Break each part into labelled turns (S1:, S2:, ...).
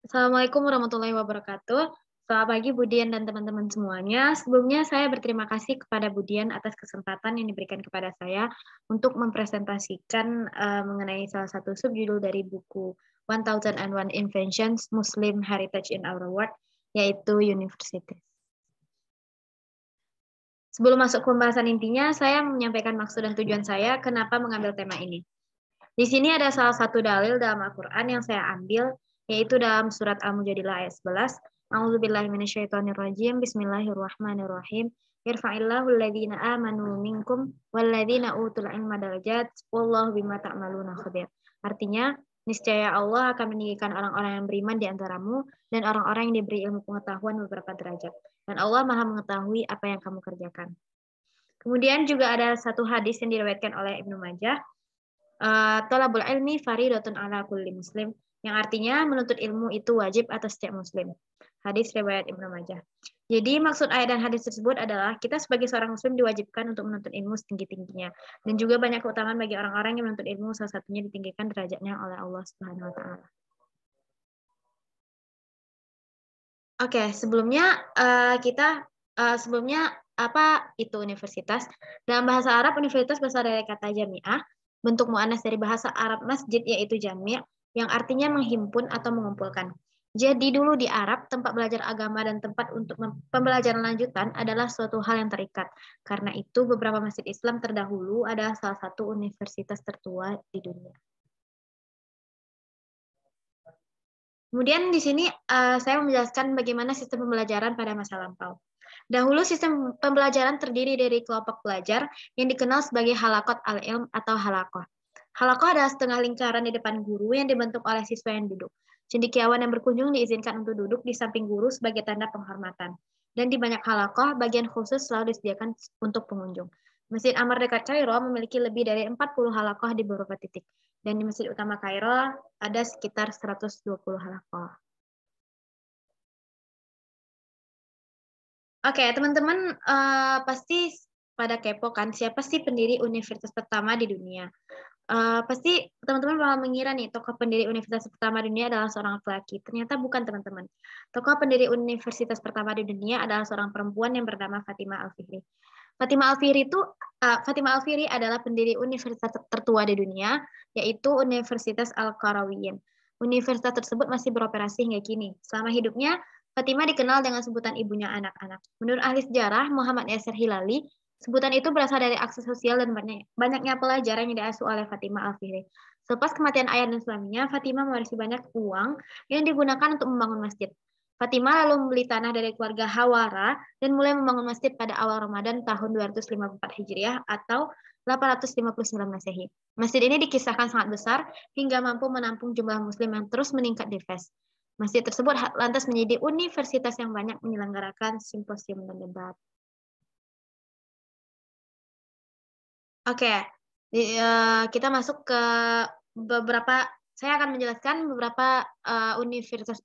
S1: Assalamualaikum warahmatullahi wabarakatuh. Selamat pagi Budian dan teman-teman semuanya. Sebelumnya saya berterima kasih kepada Budian atas kesempatan yang diberikan kepada saya untuk mempresentasikan mengenai salah satu subjudul dari buku 1001 Inventions Muslim Heritage in Our World, yaitu Universities. Sebelum masuk ke pembahasan intinya, saya menyampaikan maksud dan tujuan saya kenapa mengambil tema ini. Di sini ada salah satu dalil dalam Al-Quran yang saya ambil, yaitu dalam surat Al-Mujadilah ayat 11. A'udzubillahi minasyaitonirrajim. Bismillahirrahmanirrahim. Yarfa'illahu alladhina amanu minkum walladhina utul ilma darajat wallahu bima ta'maluna khabir. Artinya, niscaya Allah akan meninggikan orang-orang yang beriman di antaramu dan orang-orang yang diberi ilmu pengetahuan beberapa derajat. Dan Allah Maha mengetahui apa yang kamu kerjakan. Kemudian juga ada satu hadis yang diriwayatkan oleh Ibnu Majah. Thalabul ilmi faridatun ala kulli muslim, yang artinya menuntut ilmu itu wajib atas setiap muslim. Hadis riwayat Ibnu Majah. Jadi maksud ayat dan hadis tersebut adalah kita sebagai seorang muslim diwajibkan untuk menuntut ilmu setinggi-tingginya, dan juga banyak keutamaan bagi orang-orang yang menuntut ilmu, salah satunya ditinggikan derajatnya oleh Allah Subhanahu wa taala. Oke, sebelumnya apa itu universitas? Dalam bahasa Arab, universitas berasal dari kata jami'ah, bentuk mu'annas dari bahasa Arab masjid, yaitu jami', yang artinya menghimpun atau mengumpulkan. Jadi dulu di Arab, tempat belajar agama dan tempat untuk pembelajaran lanjutan adalah suatu hal yang terikat. Karena itu, beberapa masjid Islam terdahulu adalah salah satu universitas tertua di dunia. Kemudian di sini saya menjelaskan bagaimana sistem pembelajaran pada masa lampau. Dahulu sistem pembelajaran terdiri dari kelompok belajar yang dikenal sebagai halakot al-ilm atau halakoh. Halakoh adalah setengah lingkaran di depan guru yang dibentuk oleh siswa yang duduk. Cendekiawan yang berkunjung diizinkan untuk duduk di samping guru sebagai tanda penghormatan. Dan di banyak halakoh, bagian khusus selalu disediakan untuk pengunjung. Masjid Amr dekat Kairo memiliki lebih dari 40 halakoh di beberapa titik. Dan di Masjid Utama Kairo ada sekitar 120 halakoh. Oke, teman-teman pasti pada kepo kan, siapa sih pendiri universitas pertama di dunia? Pasti teman-teman bakal mengira nih, tokoh pendiri universitas pertama di dunia adalah seorang laki-laki. Ternyata bukan, teman-teman. Tokoh pendiri universitas pertama di dunia adalah seorang perempuan yang bernama Fatimah Al-Fihri. Fatimah Al-Fihri adalah pendiri universitas tertua di dunia, yaitu Universitas Al-Qarawiyyin. Universitas tersebut masih beroperasi hingga kini. Selama hidupnya, Fatimah dikenal dengan sebutan ibunya anak-anak. Menurut ahli sejarah Muhammad Yasir Hilali, sebutan itu berasal dari akses sosial dan banyaknya pelajar yang diasuh oleh Fatimah Al-Fihri. Selepas kematian ayah dan suaminya, Fatimah mewarisi banyak uang yang digunakan untuk membangun masjid. Fatimah lalu membeli tanah dari keluarga Hawara dan mulai membangun masjid pada awal Ramadan tahun 254 Hijriah atau 859 Masehi. Masjid ini dikisahkan sangat besar hingga mampu menampung jumlah muslim yang terus meningkat di Fes. Masjid tersebut lantas menjadi universitas yang banyak menyelenggarakan simposium dan debat. Oke, kita masuk ke beberapa. Saya akan menjelaskan beberapa universitas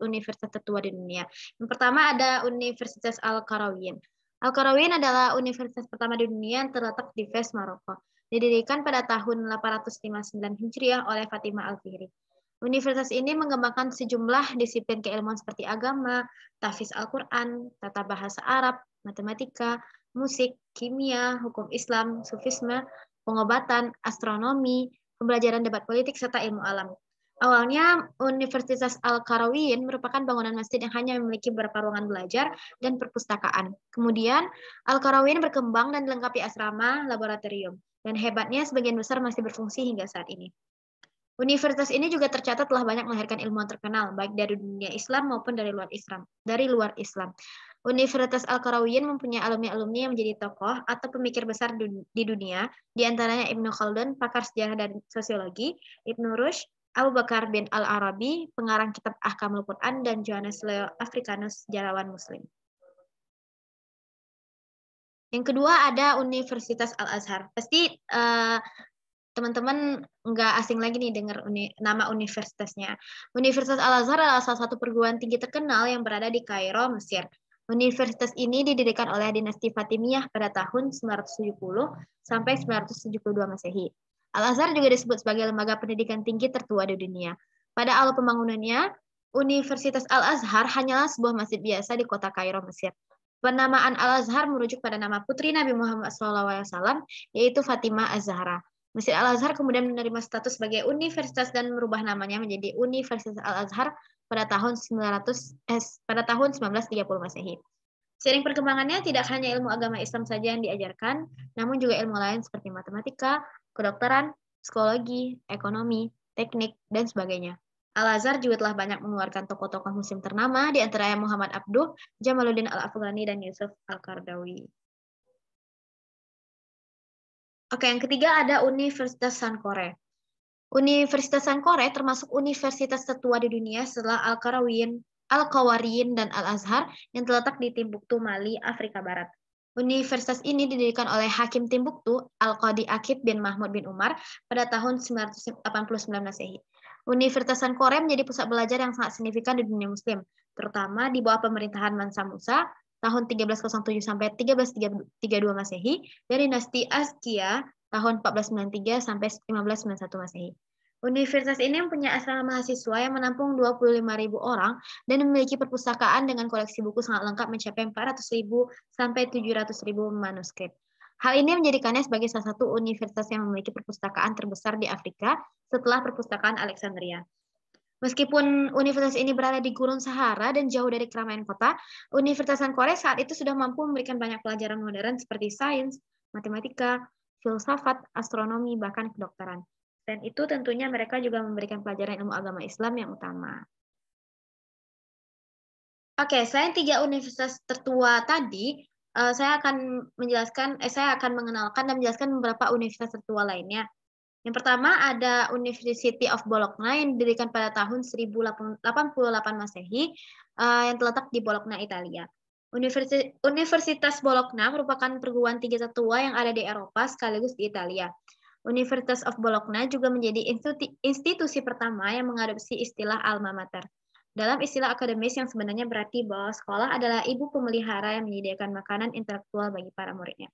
S1: tertua di dunia. Yang pertama ada Universitas Al-Qarawiyyin. Al-Qarawiyyin adalah universitas pertama di dunia yang terletak di Fes, Maroko. Didirikan pada tahun 859 Hijriah oleh Fatimah Al-Fihri. Universitas ini mengembangkan sejumlah disiplin keilmuan seperti agama, tahfiz Al-Quran, tata bahasa Arab, matematika, musik, kimia, hukum Islam, sufisme, pengobatan, astronomi, pembelajaran debat politik, serta ilmu alam. Awalnya, Universitas Al-Qarawiyyin merupakan bangunan masjid yang hanya memiliki beberapa ruangan belajar dan perpustakaan. Kemudian, Al-Qarawiyyin berkembang dan dilengkapi asrama, laboratorium. Dan hebatnya, sebagian besar masih berfungsi hingga saat ini. Universitas ini juga tercatat telah banyak melahirkan ilmuwan terkenal, baik dari dunia Islam maupun dari luar Islam. Universitas Al-Qarawiyyin mempunyai alumni-alumni yang menjadi tokoh atau pemikir besar di dunia, di antaranya Ibnu Khaldun, pakar sejarah dan sosiologi, Ibnu Rushd, Abu Bakar bin Al-Arabi, pengarang kitab Ahkamul Quran, dan Johannes Leo Africanus, sejarawan Muslim. Yang kedua ada Universitas Al-Azhar. Pasti teman-teman nggak asing lagi nih dengar nama universitasnya. Universitas Al-Azhar adalah salah satu perguruan tinggi terkenal yang berada di Kairo, Mesir. Universitas ini didirikan oleh dinasti Fatimiyah pada tahun 970 sampai 972 Masehi. Al-Azhar juga disebut sebagai lembaga pendidikan tinggi tertua di dunia. Pada awal pembangunannya, Universitas Al-Azhar hanyalah sebuah masjid biasa di kota Kairo, Mesir. Penamaan Al-Azhar merujuk pada nama putri Nabi Muhammad SAW, yaitu Fatimah Az-Zahra. Masjid Al-Azhar kemudian menerima status sebagai universitas dan merubah namanya menjadi Universitas Al-Azhar pada tahun 1930 Masehi. Seiring perkembangannya, tidak hanya ilmu agama Islam saja yang diajarkan, namun juga ilmu lain seperti matematika, kedokteran, psikologi, ekonomi, teknik, dan sebagainya. Al-Azhar juga telah banyak mengeluarkan tokoh-tokoh muslim ternama, di antaranya Muhammad Abduh, Jamaluddin Al-Afghani, dan Yusuf Al-Qaradawi. Oke, yang ketiga ada Universitas Sankore. Universitas Sankore termasuk universitas tertua di dunia setelah Al-Qawariyin, dan Al-Azhar yang terletak di Timbuktu, Mali, Afrika Barat. Universitas ini didirikan oleh Hakim Timbuktu, Al-Qadi Aqib bin Mahmud bin Umar pada tahun 989 Masehi. Universitas Sankore menjadi pusat belajar yang sangat signifikan di dunia muslim, terutama di bawah pemerintahan Mansa Musa tahun 1307 sampai 1332 Masehi, dari dinasti Azkia tahun 1493 sampai 1591 Masehi. Universitas ini mempunyai asrama mahasiswa yang menampung 25.000 orang dan memiliki perpustakaan dengan koleksi buku sangat lengkap mencapai 400.000 sampai 700.000 manuskrip. Hal ini menjadikannya sebagai salah satu universitas yang memiliki perpustakaan terbesar di Afrika setelah perpustakaan Alexandria. Meskipun universitas ini berada di Gurun Sahara dan jauh dari keramaian kota, Universitas Sankore saat itu sudah mampu memberikan banyak pelajaran modern seperti sains, matematika, filsafat, astronomi, bahkan kedokteran. Dan itu tentunya mereka juga memberikan pelajaran ilmu agama Islam yang utama. Oke, selain 3 universitas tertua tadi, saya akan mengenalkan dan menjelaskan beberapa universitas tertua lainnya. Yang pertama ada University of Bologna yang didirikan pada tahun 1088 Masehi yang terletak di Bologna, Italia. Universitas Bologna merupakan perguruan tinggi tertua yang ada di Eropa sekaligus di Italia. Universitas of Bologna juga menjadi institusi pertama yang mengadopsi istilah alma mater. Dalam istilah akademis yang sebenarnya berarti bahwa sekolah adalah ibu pemelihara yang menyediakan makanan intelektual bagi para muridnya.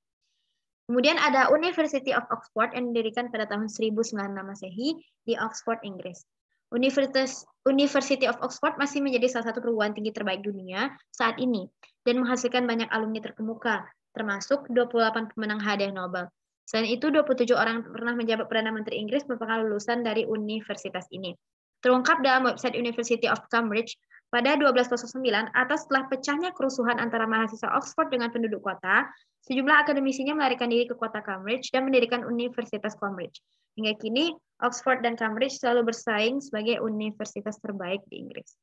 S1: Kemudian ada University of Oxford yang didirikan pada tahun 1096 Masehi di Oxford, Inggris. University of Oxford masih menjadi salah satu perguruan tinggi terbaik dunia saat ini dan menghasilkan banyak alumni terkemuka, termasuk 28 pemenang hadiah Nobel. Selain itu, 27 orang pernah menjabat Perdana Menteri Inggris merupakan lulusan dari universitas ini. Terungkap dalam website University of Cambridge pada 1209, atas setelah pecahnya kerusuhan antara mahasiswa Oxford dengan penduduk kota, sejumlah akademisinya melarikan diri ke kota Cambridge dan mendirikan Universitas Cambridge. Hingga kini, Oxford dan Cambridge selalu bersaing sebagai universitas terbaik di Inggris.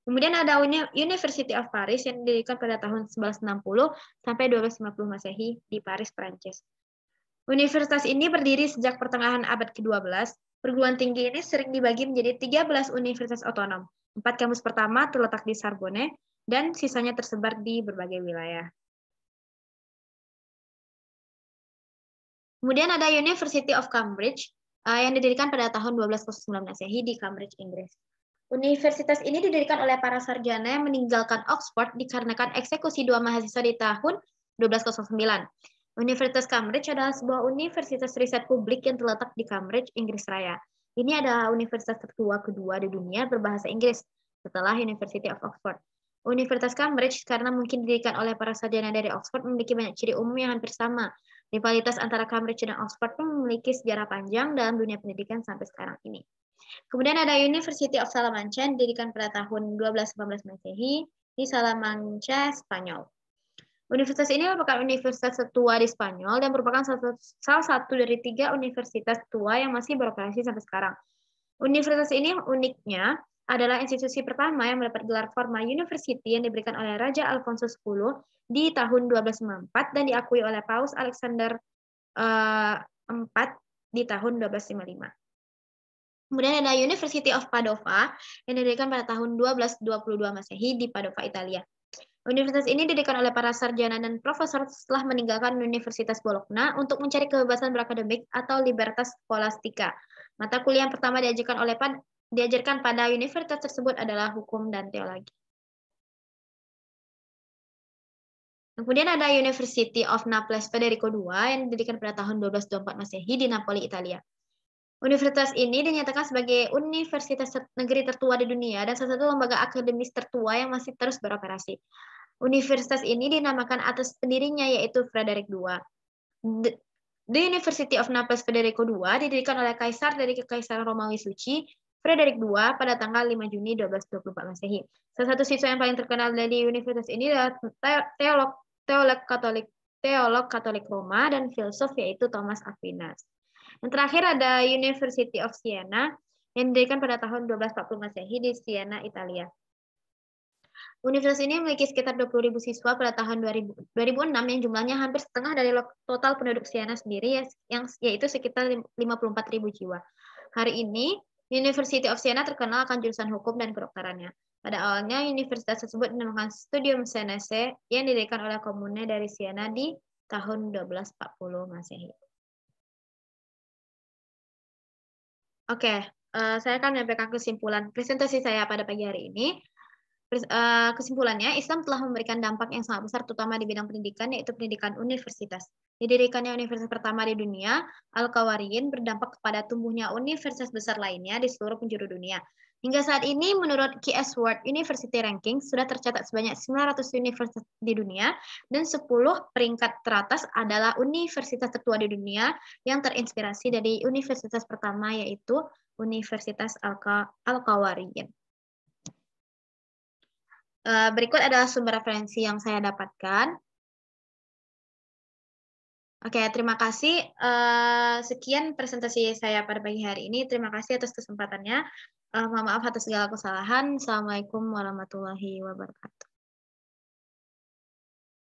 S1: Kemudian ada University of Paris yang didirikan pada tahun 1160 sampai 1250 Masehi di Paris, Prancis. Universitas ini berdiri sejak pertengahan abad ke-12. Perguruan tinggi ini sering dibagi menjadi 13 universitas otonom. 4 kampus pertama terletak di Sorbonne dan sisanya tersebar di berbagai wilayah. Kemudian ada University of Cambridge yang didirikan pada tahun 1209 Masehi di Cambridge, Inggris. Universitas ini didirikan oleh para sarjana yang meninggalkan Oxford dikarenakan eksekusi 2 mahasiswa di tahun 1209. Universitas Cambridge adalah sebuah universitas riset publik yang terletak di Cambridge, Inggris Raya. Ini adalah universitas tertua kedua di dunia berbahasa Inggris setelah University of Oxford. Universitas Cambridge karena mungkin didirikan oleh para sarjana dari Oxford memiliki banyak ciri umum yang hampir sama. Rivalitas antara Cambridge dan Oxford pun memiliki sejarah panjang dalam dunia pendidikan sampai sekarang ini. Kemudian ada University of Salamanca yang didirikan pada tahun 1218 Masehi di Salamanca, Spanyol. Universitas ini merupakan universitas tertua di Spanyol dan merupakan salah satu dari 3 universitas tua yang masih beroperasi sampai sekarang. Universitas ini uniknya adalah institusi pertama yang mendapat gelar Forma University yang diberikan oleh Raja Alfonso X di tahun 1294 dan diakui oleh Paus Alexander IV di tahun 1255. Kemudian ada University of Padova yang didirikan pada tahun 1222 Masehi di Padova, Italia. Universitas ini didirikan oleh para sarjana dan profesor setelah meninggalkan Universitas Bologna untuk mencari kebebasan berakademik atau libertas scholastica. Mata kuliah yang pertama diajarkan pada universitas tersebut adalah hukum dan teologi. Kemudian ada University of Naples Federico II yang didirikan pada tahun 1224 Masehi di Napoli, Italia. Universitas ini dinyatakan sebagai universitas negeri tertua di dunia dan salah satu lembaga akademis tertua yang masih terus beroperasi. Universitas ini dinamakan atas pendirinya yaitu Frederick II. The University of Naples Federico II didirikan oleh Kaisar dari Kekaisaran Romawi Suci Frederick II pada tanggal 5 Juni 1224 Masehi. Salah satu siswa yang paling terkenal dari universitas ini adalah teolog Katolik Roma dan filsuf yaitu Thomas Aquinas. Yang terakhir ada University of Siena yang didirikan pada tahun 1240 Masehi di Siena, Italia. Universitas ini memiliki sekitar 20.000 siswa pada tahun 2006 yang jumlahnya hampir setengah dari total penduduk Siena sendiri yaitu sekitar 54.000 jiwa. Hari ini University of Siena terkenal akan jurusan hukum dan kedokterannya. Pada awalnya universitas tersebut dinamakan Studium Sienese yang didirikan oleh komune dari Siena di tahun 1240 Masehi. Oke, saya akan menyampaikan kesimpulan presentasi saya pada pagi hari ini. Kesimpulannya, Islam telah memberikan dampak yang sangat besar terutama di bidang pendidikan, yaitu pendidikan universitas. Didirikannya universitas pertama di dunia, Al-Qawariyyin berdampak kepada tumbuhnya universitas besar lainnya di seluruh penjuru dunia. Hingga saat ini, menurut QS World University Ranking, sudah tercatat sebanyak 900 universitas di dunia, dan 10 peringkat teratas adalah universitas tertua di dunia yang terinspirasi dari universitas pertama, yaitu Universitas Al-Qawariyyin. Berikut adalah sumber referensi yang saya dapatkan. Oke, terima kasih. Sekian presentasi saya pada pagi hari ini. Terima kasih atas kesempatannya. Mohon maaf atas segala kesalahan. Assalamualaikum warahmatullahi wabarakatuh.